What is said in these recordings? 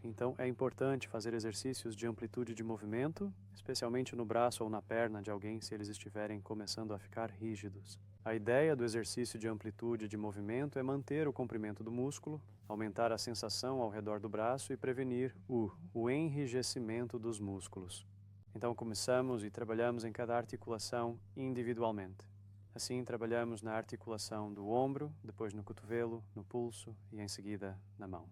Então, é importante fazer exercícios de amplitude de movimento, especialmente no braço ou na perna de alguém se eles estiverem começando a ficar rígidos. A ideia do exercício de amplitude de movimento é manter o comprimento do músculo, aumentar a sensação ao redor do braço e prevenir o enrijecimento dos músculos. Então, começamos e trabalhamos em cada articulação individualmente. Assim, trabalhamos na articulação do ombro, depois no cotovelo, no pulso e em seguida na mão.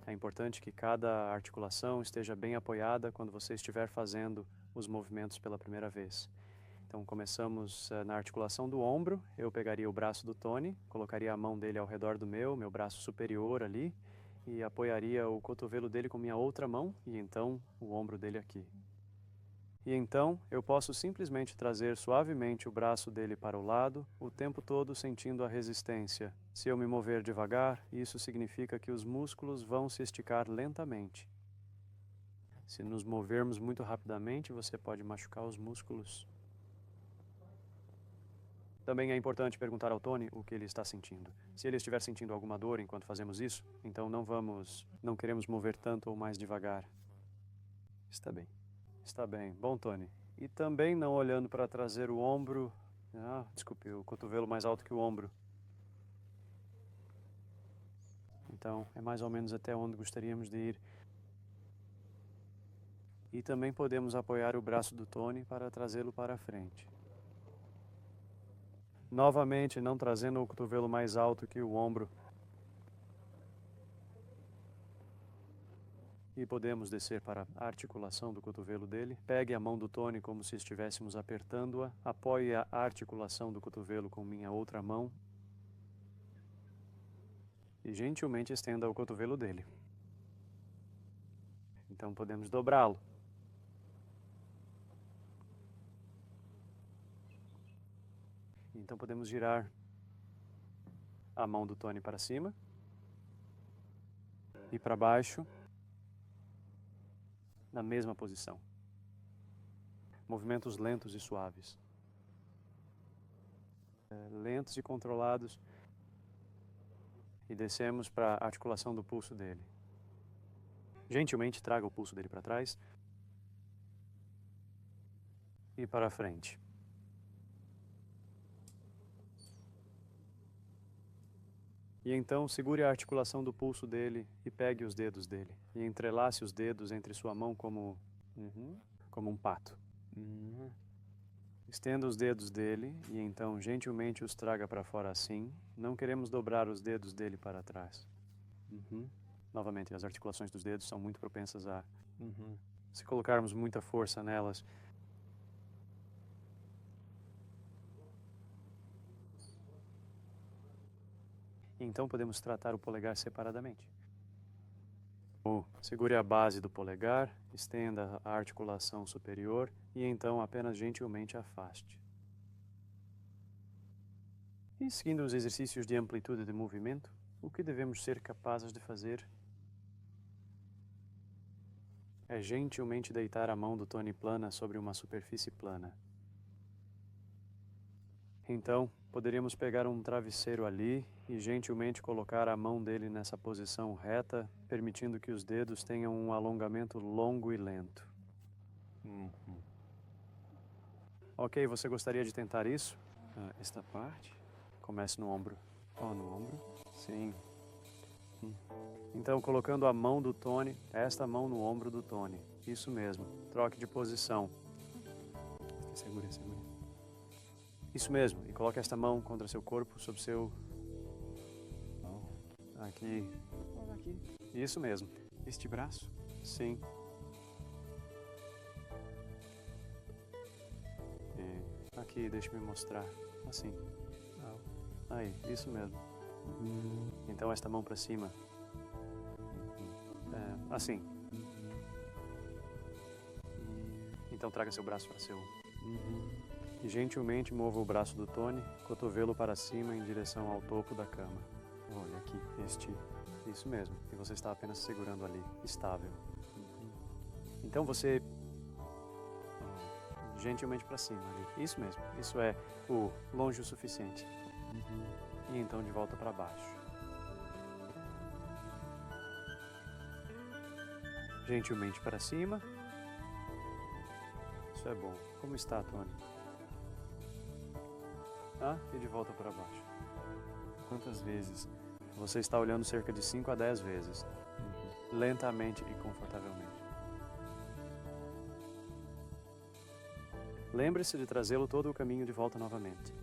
É importante que cada articulação esteja bem apoiada quando você estiver fazendo os movimentos pela primeira vez. Então, começamos na articulação do ombro. Eu pegaria o braço do Tony, colocaria a mão dele ao redor do meu braço superior ali, e apoiaria o cotovelo dele com minha outra mão, e então o ombro dele aqui. E então eu posso simplesmente trazer suavemente o braço dele para o lado, o tempo todo sentindo a resistência. Se eu me mover devagar, isso significa que os músculos vão se esticar lentamente. Se nos movermos muito rapidamente, você pode machucar os músculos. Também é importante perguntar ao Tony o que ele está sentindo. Se ele estiver sentindo alguma dor enquanto fazemos isso, então não queremos mover tanto ou mais devagar. Está bem. Está bem. Bom, Tony. E também não olhando para trazer o ombro... desculpe, o cotovelo mais alto que o ombro. Então, é mais ou menos até onde gostaríamos de ir. E também podemos apoiar o braço do Tony para trazê-lo para a frente. Novamente, não trazendo o cotovelo mais alto que o ombro. E podemos descer para a articulação do cotovelo dele. Pegue a mão do Tony como se estivéssemos apertando-a. Apoie a articulação do cotovelo com minha outra mão. E gentilmente estenda o cotovelo dele. Então podemos dobrá-lo. Então podemos girar a mão do Tony para cima e para baixo. Na mesma posição. Movimentos lentos e suaves. Lentos e controlados. E descemos para a articulação do pulso dele. Gentilmente traga o pulso dele para trás. E para frente. E então segure a articulação do pulso dele e pegue os dedos dele. E entrelace os dedos entre sua mão como um pato. Estenda os dedos dele e então gentilmente os traga para fora assim. Não queremos dobrar os dedos dele para trás. Novamente, as articulações dos dedos são muito propensas a... Se colocarmos muita força nelas... Então podemos tratar o polegar separadamente. Segure a base do polegar, estenda a articulação superior e então apenas gentilmente afaste. E seguindo os exercícios de amplitude de movimento, o que devemos ser capazes de fazer é gentilmente deitar a mão do Tony plana sobre uma superfície plana. Então, poderíamos pegar um travesseiro ali e gentilmente colocar a mão dele nessa posição reta, permitindo que os dedos tenham um alongamento longo e lento. Ok, você gostaria de tentar isso? Esta parte? Comece no ombro. No ombro? Sim. Então, colocando a mão do Tony, esta mão no ombro do Tony. Isso mesmo. Troque de posição. Segure, segure. Isso mesmo, e coloque esta mão contra seu corpo, sob seu... Aqui. Isso mesmo. Este braço? Sim. E aqui, deixe-me mostrar. Assim. Aí, isso mesmo. Então esta mão para cima. Assim. Então traga seu braço para seu... E gentilmente mova o braço do Tony, cotovelo para cima em direção ao topo da cama. Olha aqui, isso mesmo. E você está apenas segurando ali, estável. Então você... gentilmente para cima ali. Isso mesmo. Isso é o longe o suficiente. E então de volta para baixo. Gentilmente para cima. Isso é bom. Como está, Tony? Ah, e de volta para baixo. Quantas vezes? Você está olhando cerca de 5 a 10 vezes. Lentamente e confortavelmente. Lembre-se de trazê-lo todo o caminho de volta novamente.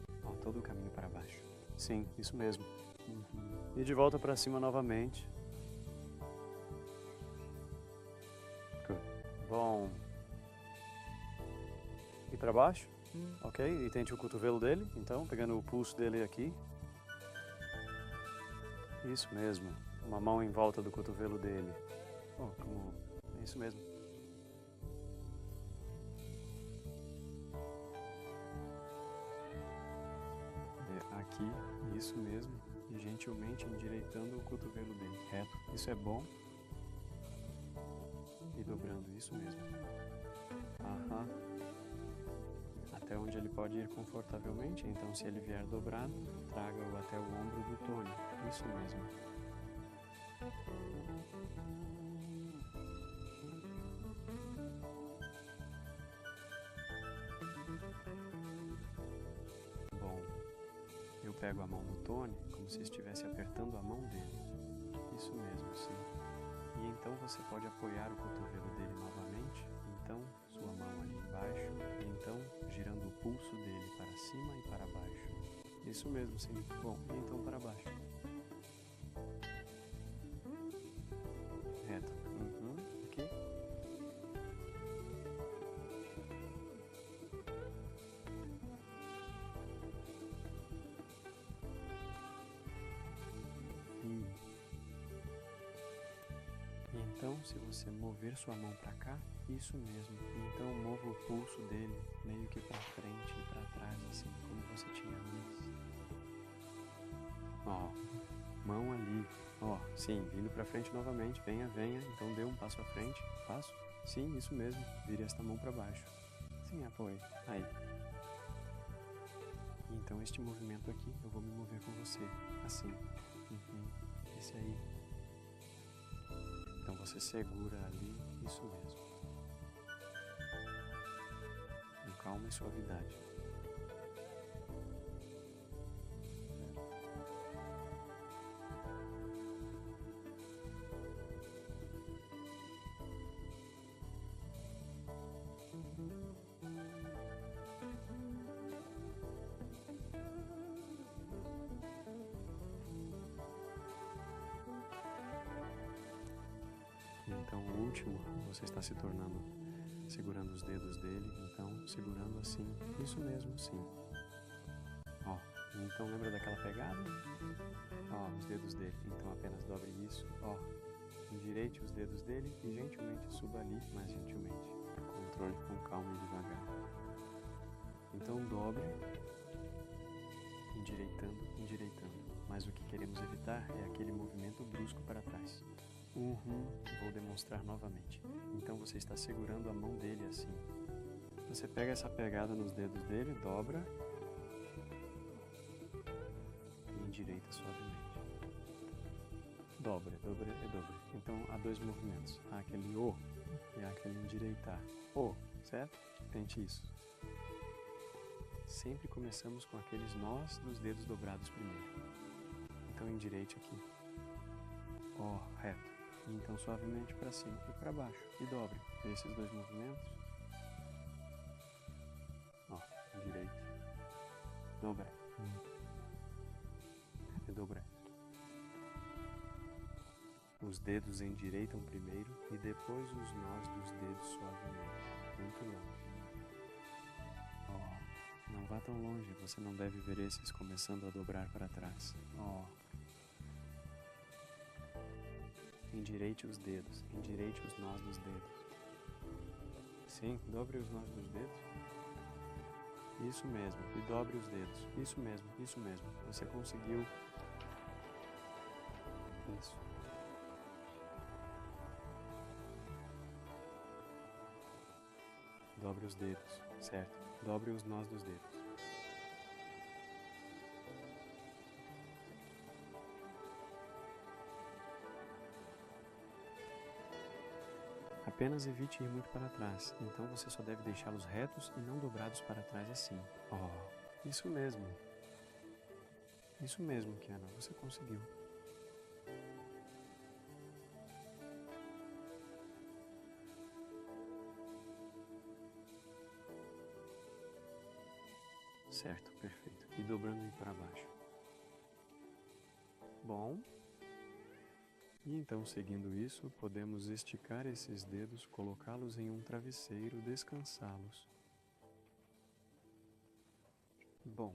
Todo o caminho para baixo. Sim, isso mesmo. E de volta para cima novamente. Bom. E para baixo? Ok, e tente o cotovelo dele, então, pegando o pulso dele aqui. Isso mesmo. Uma mão em volta do cotovelo dele. Isso mesmo. Aqui, isso mesmo. E gentilmente endireitando o cotovelo dele. Reto. Isso é bom. E dobrando, isso mesmo. Aham. Até onde ele pode ir confortavelmente. Então, se ele vier dobrado, traga-o até o ombro do Tony. Isso mesmo. Bom, eu pego a mão do Tony como se estivesse apertando a mão dele. Isso mesmo, sim. E então você pode apoiar o cotovelo dele novamente. Então, sua mão ali embaixo. E então, girando o pulso dele para cima e para baixo. Isso mesmo, sim. Bom, e então para baixo. Reto. Aqui. E então, se você mover sua mão para cá, isso mesmo. Então, mova o pulso dele meio que para frente e para trás, assim como você tinha antes. Mão ali. Sim, vindo para frente novamente. Venha. Então, dê um passo à frente. Passo. Sim, isso mesmo. Vire esta mão para baixo. Sim, apoie. Aí. Então, este movimento aqui, eu vou me mover com você. Assim. Esse aí. Então você segura ali, isso mesmo. Com calma e suavidade. Então, o último, você está se tornando, segurando os dedos dele, então, segurando assim, isso mesmo, sim. Então, lembra daquela pegada? Os dedos dele, então apenas dobre isso, endireite os dedos dele e gentilmente suba ali, mais gentilmente. Controle com calma e devagar. Então, dobre, endireitando. Mas o que queremos evitar é aquele movimento brusco para trás. Vou demonstrar novamente. Então você está segurando a mão dele assim. Você pega essa pegada nos dedos dele, dobra e endireita suavemente. Dobra. Então há dois movimentos. Há aquele O e há aquele endireitar. O, certo? Tente isso. Sempre começamos com aqueles nós dos dedos dobrados primeiro. Então endireite aqui. Reto. E então suavemente para cima e para baixo. E dobre. Esses dois movimentos. Endireite. Dobra. E dobra. Os dedos endireitam primeiro e depois os nós dos dedos suavemente. Muito longe. Não vá tão longe, você não deve ver esses começando a dobrar para trás. Endireite os dedos, endireite os nós dos dedos. Sim, dobre os nós dos dedos. Isso mesmo, e dobre os dedos. Isso mesmo. Você conseguiu. Isso. Dobre os dedos, certo? Dobre os nós dos dedos. Apenas evite ir muito para trás, então você só deve deixá-los retos e não dobrados para trás assim. Oh, isso mesmo. Isso mesmo, Kiana, você conseguiu. Certo, perfeito. E dobrando aí para baixo. Bom. E então, seguindo isso, podemos esticar esses dedos, colocá-los em um travesseiro, descansá-los. Bom,